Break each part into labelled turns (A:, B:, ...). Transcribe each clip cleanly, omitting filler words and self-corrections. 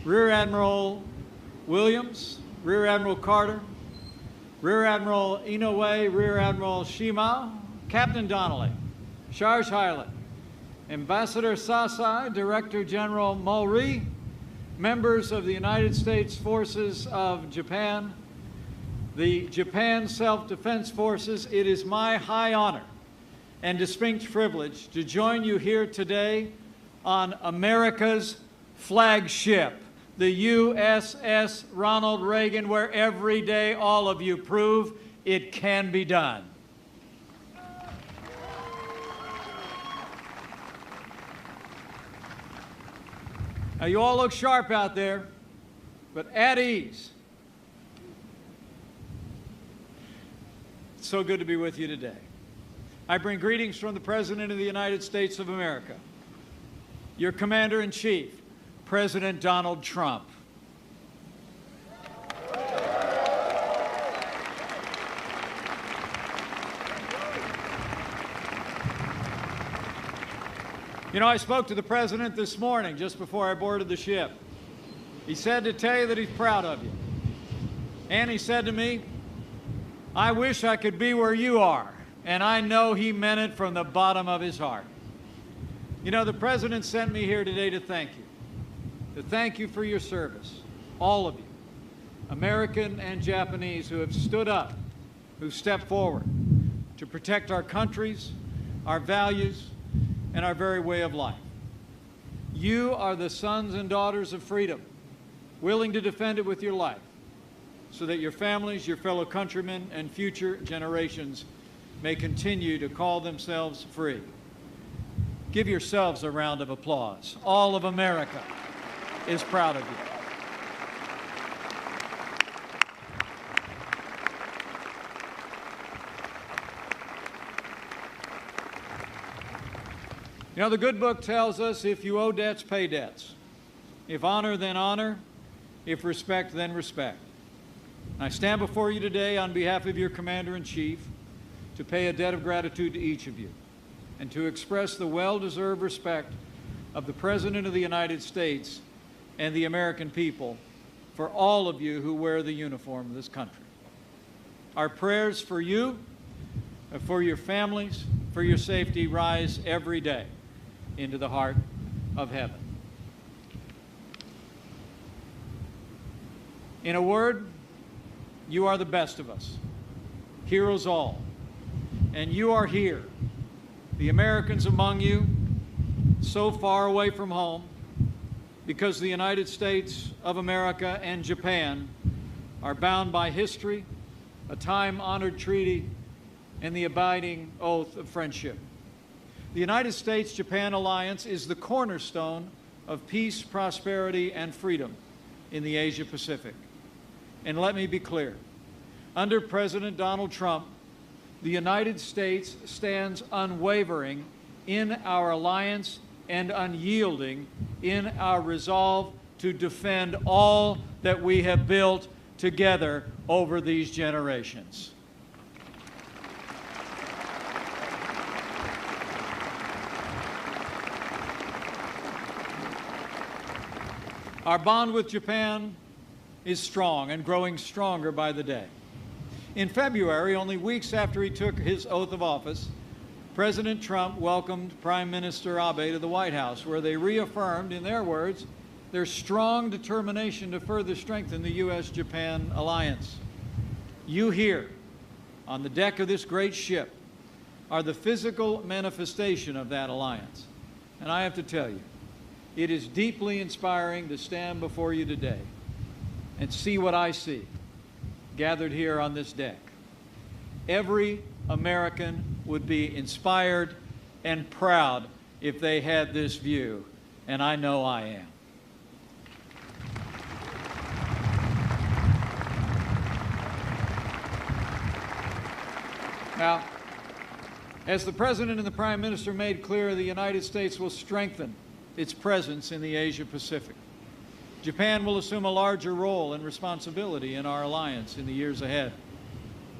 A: Rear Admiral Williams, Rear Admiral Carter, Rear Admiral Inoue, Rear Admiral Shima, Captain Donnelly, Charge Hylet, Ambassador Sasai, Director General Mulry, members of the United States Forces of Japan, the Japan Self-Defense Forces, it is my high honor and distinct privilege to join you here today on America's flagship, the USS Ronald Reagan, where every day all of you prove it can be done. Now, you all look sharp out there, but at ease. It's so good to be with you today. I bring greetings from the President of the United States of America, your Commander-in-Chief, President Donald Trump. You know, I spoke to the President this morning just before I boarded the ship. He said to tell you that he's proud of you. And he said to me, I wish I could be where you are. And I know he meant it from the bottom of his heart. You know, the President sent me here today to thank you. To thank you for your service, all of you, American and Japanese who have stood up, who stepped forward to protect our countries, our values, and our very way of life. You are the sons and daughters of freedom, willing to defend it with your life, so that your families, your fellow countrymen, and future generations may continue to call themselves free. Give yourselves a round of applause. All of America is proud of you. You know, the good book tells us if you owe debts, pay debts. If honor, then honor. If respect, then respect. I stand before you today on behalf of your Commander-in-Chief to pay a debt of gratitude to each of you and to express the well-deserved respect of the President of the United States and the American people for all of you who wear the uniform of this country. Our prayers for you, for your families, for your safety rise every day into the heart of heaven. In a word, you are the best of us, heroes all, and you are here, the Americans among you, so far away from home, because the United States of America and Japan are bound by history, a time-honored treaty, and the abiding oath of friendship. The United States-Japan alliance is the cornerstone of peace, prosperity, and freedom in the Asia-Pacific. And let me be clear, under President Donald Trump, the United States stands unwavering in our alliance and unyielding in our resolve to defend all that we have built together over these generations. Our bond with Japan is strong and growing stronger by the day. In February, only weeks after he took his oath of office, President Trump welcomed Prime Minister Abe to the White House, where they reaffirmed, in their words, their strong determination to further strengthen the U.S.-Japan alliance. You here, on the deck of this great ship, are the physical manifestation of that alliance. And I have to tell you, it is deeply inspiring to stand before you today and see what I see gathered here on this deck. Every American would be inspired and proud if they had this view, and I know I am. Now, as the President and the Prime Minister made clear, the United States will strengthen its presence in the Asia-Pacific. Japan will assume a larger role and responsibility in our alliance in the years ahead.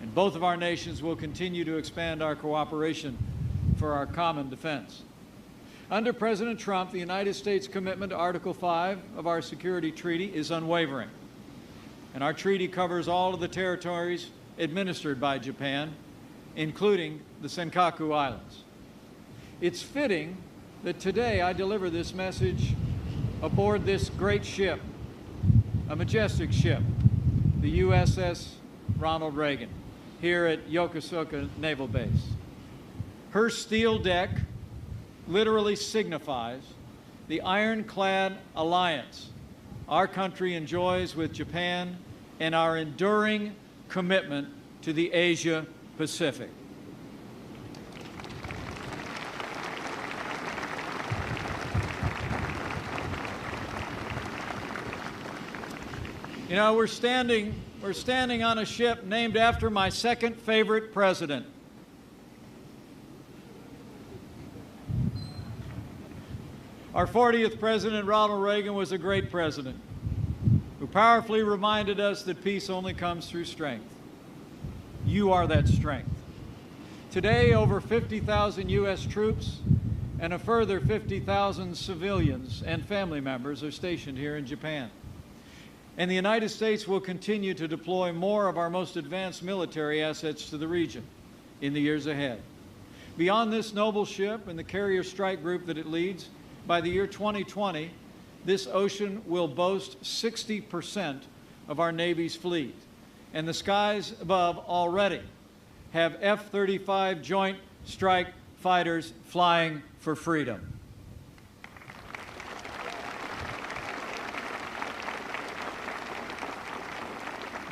A: And both of our nations will continue to expand our cooperation for our common defense. Under President Trump, the United States' commitment to Article 5 of our security treaty is unwavering, and our treaty covers all of the territories administered by Japan, including the Senkaku Islands. It's fitting that today I deliver this message aboard this great ship, a majestic ship, the USS Ronald Reagan, here at Yokosuka Naval Base. Her steel deck literally signifies the ironclad alliance our country enjoys with Japan and our enduring commitment to the Asia Pacific. You know, we're standing on a ship named after my second favorite president. Our 40th president, Ronald Reagan, was a great president who powerfully reminded us that peace only comes through strength. You are that strength. Today, over 50,000 U.S. troops and a further 50,000 civilians and family members are stationed here in Japan. And the United States will continue to deploy more of our most advanced military assets to the region in the years ahead. Beyond this noble ship and the carrier strike group that it leads, by the year 2020, this ocean will boast 60% of our Navy's fleet. And the skies above already have F-35 Joint Strike Fighters flying for freedom.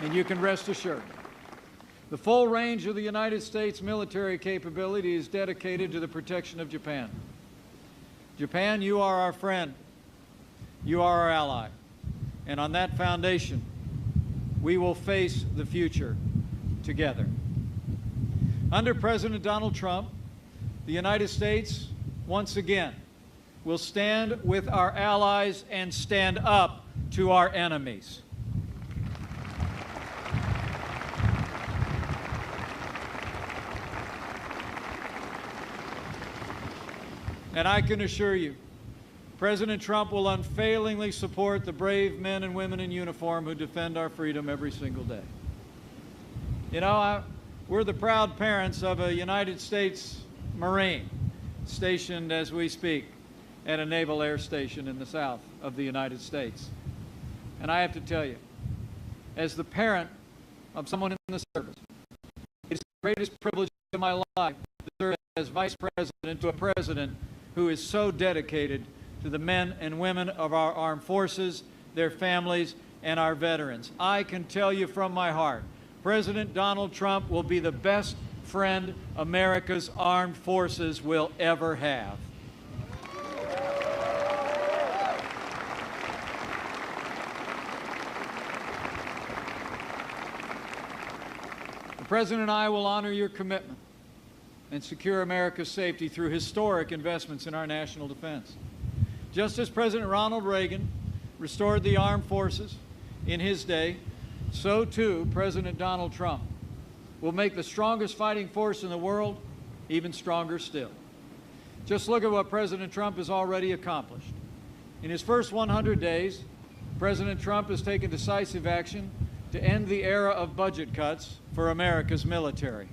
A: And you can rest assured, the full range of the United States military capability is dedicated to the protection of Japan. Japan, you are our friend. You are our ally. And on that foundation, we will face the future together. Under President Donald Trump, the United States, once again, will stand with our allies and stand up to our enemies. And I can assure you, President Trump will unfailingly support the brave men and women in uniform who defend our freedom every single day. You know, we're the proud parents of a United States Marine stationed as we speak at a naval air station in the south of the United States. And I have to tell you, as the parent of someone in the service, it's the greatest privilege of my life to serve as Vice President to a President who is so dedicated to the men and women of our armed forces, their families, and our veterans. I can tell you from my heart, President Donald Trump will be the best friend America's armed forces will ever have. The President and I will honor your commitment and secure America's safety through historic investments in our national defense. Just as President Ronald Reagan restored the armed forces in his day, so too President Donald Trump will make the strongest fighting force in the world even stronger still. Just look at what President Trump has already accomplished. In his first 100 days, President Trump has taken decisive action to end the era of budget cuts for America's military.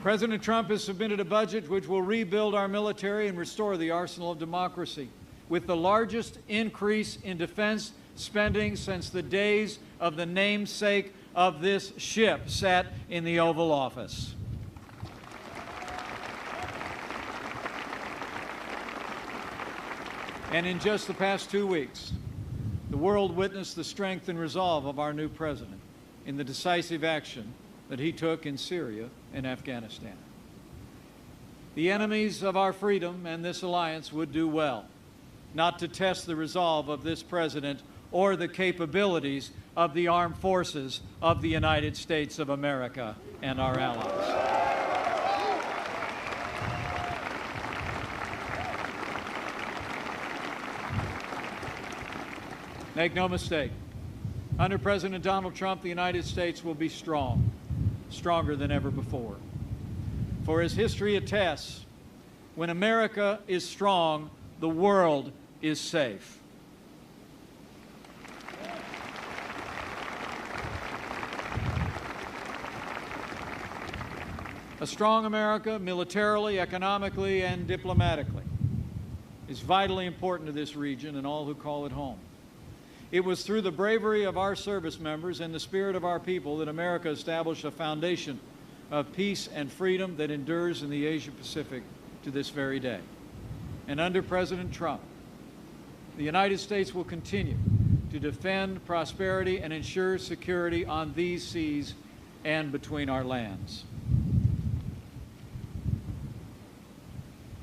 A: President Trump has submitted a budget which will rebuild our military and restore the arsenal of democracy, with the largest increase in defense spending since the days of the namesake of this ship sat in the Oval Office. And in just the past 2 weeks, the world witnessed the strength and resolve of our new president in the decisive action that he took in Syria and Afghanistan. The enemies of our freedom and this alliance would do well not to test the resolve of this president or the capabilities of the armed forces of the United States of America and our allies. Make no mistake, Under President Donald Trump, the United States will be strong, stronger than ever before. For as history attests, when America is strong, the world is safe. A strong America, militarily, economically, and diplomatically, is vitally important to this region and all who call it home. It was through the bravery of our service members and the spirit of our people that America established a foundation of peace and freedom that endures in the Asia-Pacific to this very day. And under President Trump, the United States will continue to defend prosperity and ensure security on these seas and between our lands.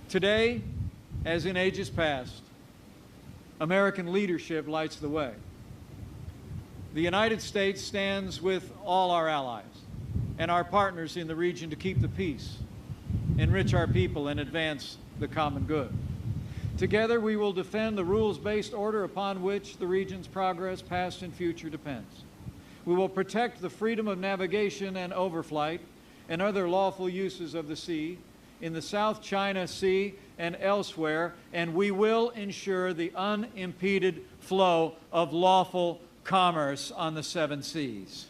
A: Today, as in ages past, American leadership lights the way. The United States stands with all our allies and our partners in the region to keep the peace, enrich our people, and advance the common good. Together, we will defend the rules-based order upon which the region's progress, past and future, depends. We will protect the freedom of navigation and overflight and other lawful uses of the sea in the South China Sea and elsewhere, and we will ensure the unimpeded flow of lawful commerce on the 7 seas.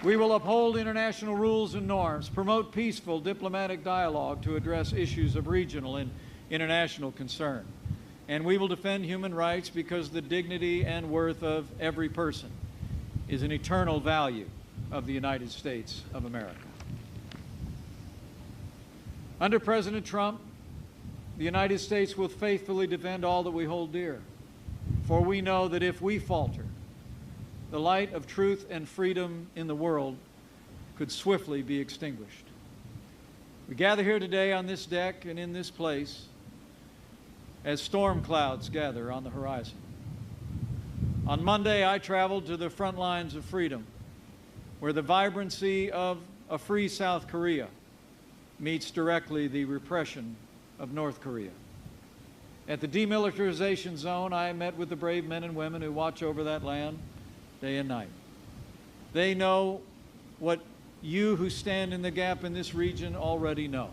A: We will uphold international rules and norms, promote peaceful diplomatic dialogue to address issues of regional and international concern. And we will defend human rights because the dignity and worth of every person is an eternal value of the United States of America. Under President Trump, the United States will faithfully defend all that we hold dear, for we know that if we falter, the light of truth and freedom in the world could swiftly be extinguished. We gather here today on this deck and in this place as storm clouds gather on the horizon. On Monday, I traveled to the front lines of freedom, where the vibrancy of a free South Korea meets directly the repression of North Korea. At the demilitarization zone, I met with the brave men and women who watch over that land day and night. They know what you who stand in the gap in this region already know.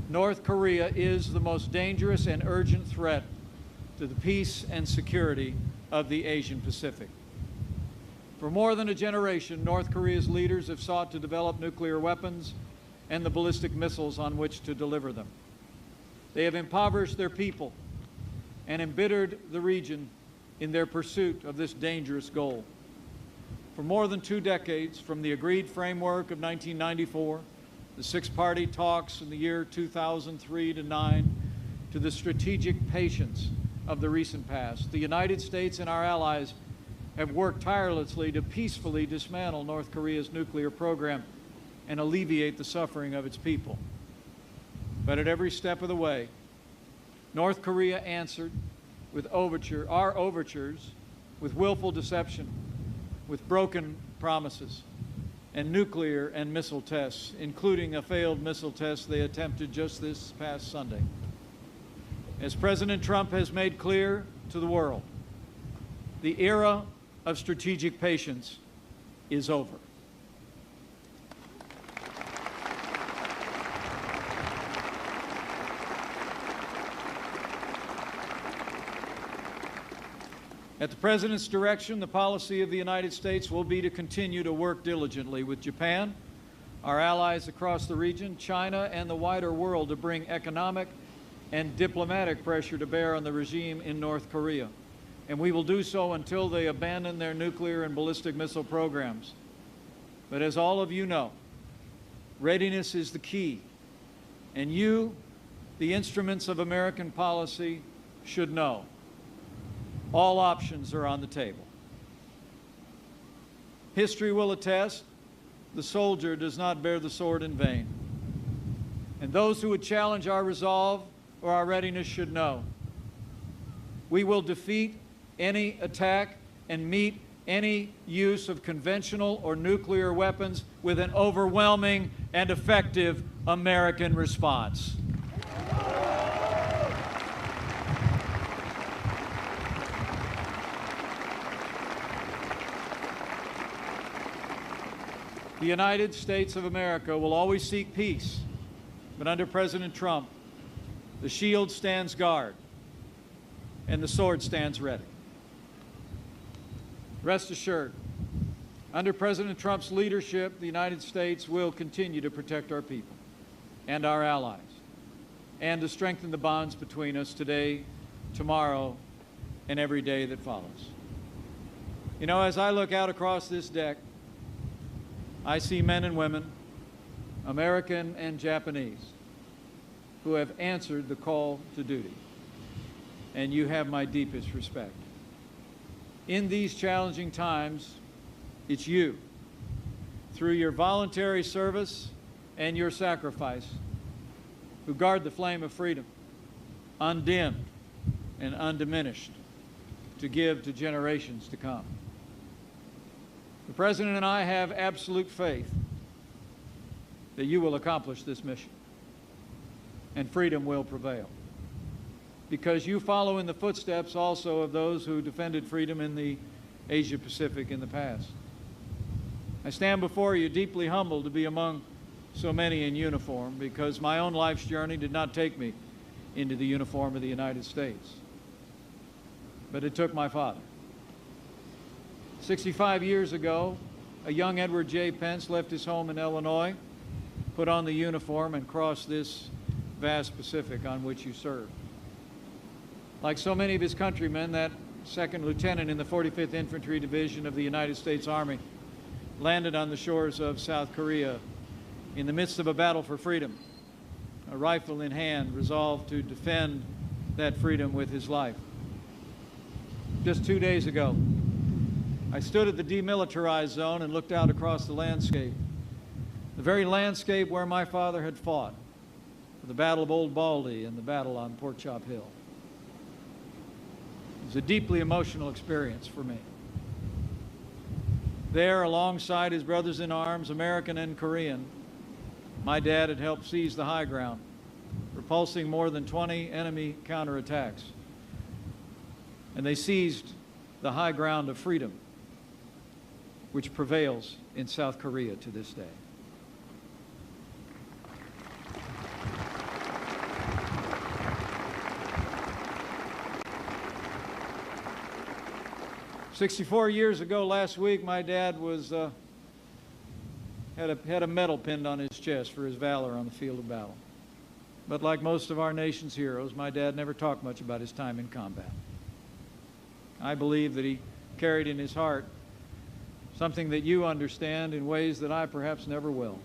A: North Korea is the most dangerous and urgent threat to the peace and security of the Asian Pacific. For more than a generation, North Korea's leaders have sought to develop nuclear weapons and the ballistic missiles on which to deliver them. They have impoverished their people and embittered the region in their pursuit of this dangerous goal. For more than 2 decades, from the agreed framework of 1994, the 6-party talks in the year 2003 to 9, to the strategic patience of the recent past, the United States and our allies have worked tirelessly to peacefully dismantle North Korea's nuclear program and alleviate the suffering of its people. But at every step of the way, North Korea answered with our overtures, with willful deception, with broken promises, and nuclear and missile tests, including a failed missile test they attempted just this past Sunday. As President Trump has made clear to the world, the era of strategic patience is over. At the President's direction, the policy of the United States will be to continue to work diligently with Japan, our allies across the region, China, and the wider world to bring economic and diplomatic pressure to bear on the regime in North Korea. And we will do so until they abandon their nuclear and ballistic missile programs. But as all of you know, readiness is the key. And you, the instruments of American policy, should know. All options are on the table. History will attest, the soldier does not bear the sword in vain. And those who would challenge our resolve or our readiness should know. We will defeat any attack and meet any use of conventional or nuclear weapons with an overwhelming and effective American response. The United States of America will always seek peace, but under President Trump, the shield stands guard and the sword stands ready. Rest assured, under President Trump's leadership, the United States will continue to protect our people and our allies, and to strengthen the bonds between us today, tomorrow, and every day that follows. You know, as I look out across this deck, I see men and women, American and Japanese, who have answered the call to duty, and you have my deepest respect. In these challenging times, it's you, through your voluntary service and your sacrifice, who guard the flame of freedom, undimmed and undiminished, to give to generations to come. The President and I have absolute faith that you will accomplish this mission, and freedom will prevail, because you follow in the footsteps also of those who defended freedom in the Asia Pacific in the past. I stand before you deeply humbled to be among so many in uniform, because my own life's journey did not take me into the uniform of the United States, but it took my father. 65 years ago, a young Edward J. Pence left his home in Illinois, put on the uniform, and crossed this vast Pacific on which you served. Like so many of his countrymen, that second lieutenant in the 45th Infantry Division of the United States Army landed on the shores of South Korea in the midst of a battle for freedom, a rifle in hand, resolved to defend that freedom with his life. Just 2 days ago, I stood at the demilitarized zone and looked out across the landscape, the very landscape where my father had fought for the Battle of Old Baldy and the battle on Pork Chop Hill. It was a deeply emotional experience for me. There, alongside his brothers in arms, American and Korean, my dad had helped seize the high ground, repulsing more than 20 enemy counterattacks. And they seized the high ground of freedom, which prevails in South Korea to this day. "64 years ago last week, my dad was had a medal pinned on his chest for his valor on the field of battle. But like most of our nation's heroes, my dad never talked much about his time in combat. I believe that he carried in his heart something that you understand in ways that I perhaps never will.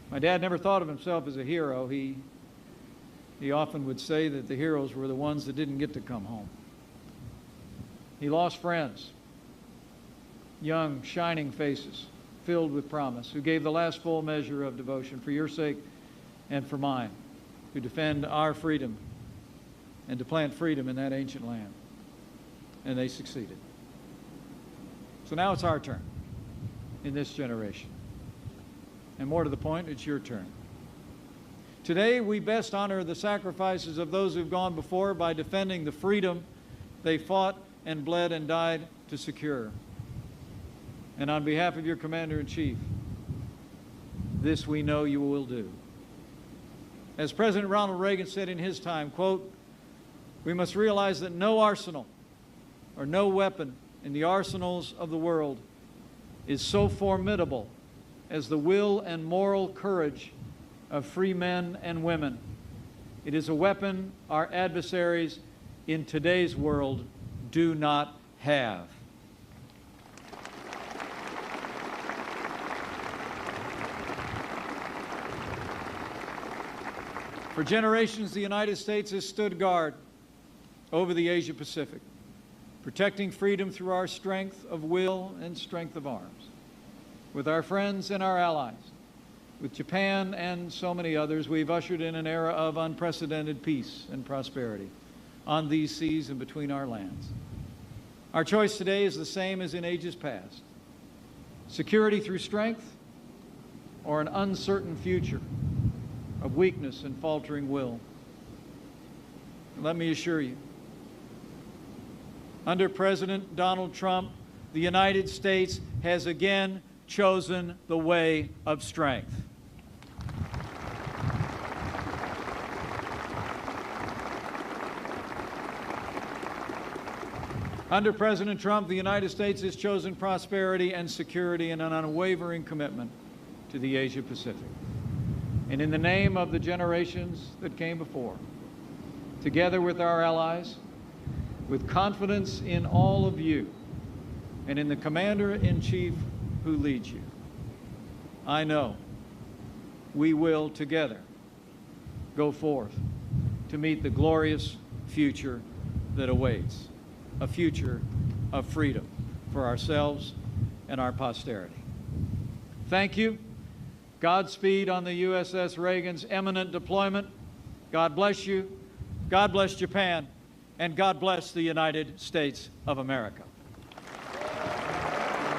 A: My dad never thought of himself as a hero. He often would say that the heroes were the ones that didn't get to come home. He lost friends, young, shining faces, filled with promise, who gave the last full measure of devotion for your sake and for mine, to defend our freedom and to plant freedom in that ancient land. And they succeeded. So now it's our turn in this generation. And more to the point, it's your turn. Today, we best honor the sacrifices of those who've gone before by defending the freedom they fought and bled and died to secure. And on behalf of your Commander-in-Chief, this we know you will do. As President Ronald Reagan said in his time, quote, "We must realize that no arsenal or no weapon in the arsenals of the world is so formidable as the will and moral courage of free men and women. It is a weapon our adversaries in today's world do not have." For generations, the United States has stood guard over the Asia Pacific, protecting freedom through our strength of will and strength of arms. With our friends and our allies, with Japan and so many others, we've ushered in an era of unprecedented peace and prosperity on these seas and between our lands. Our choice today is the same as in ages past: security through strength, or an uncertain future of weakness and faltering will. And let me assure you, under President Donald Trump, the United States has again chosen the way of strength. Under President Trump, the United States has chosen prosperity and security and an unwavering commitment to the Asia-Pacific. And in the name of the generations that came before, together with our allies, with confidence in all of you and in the Commander-in-Chief who leads you, I know we will together go forth to meet the glorious future that awaits, a future of freedom for ourselves and our posterity. Thank you. Godspeed on the USS Reagan's imminent deployment. God bless you. God bless Japan. And God bless the United States of America.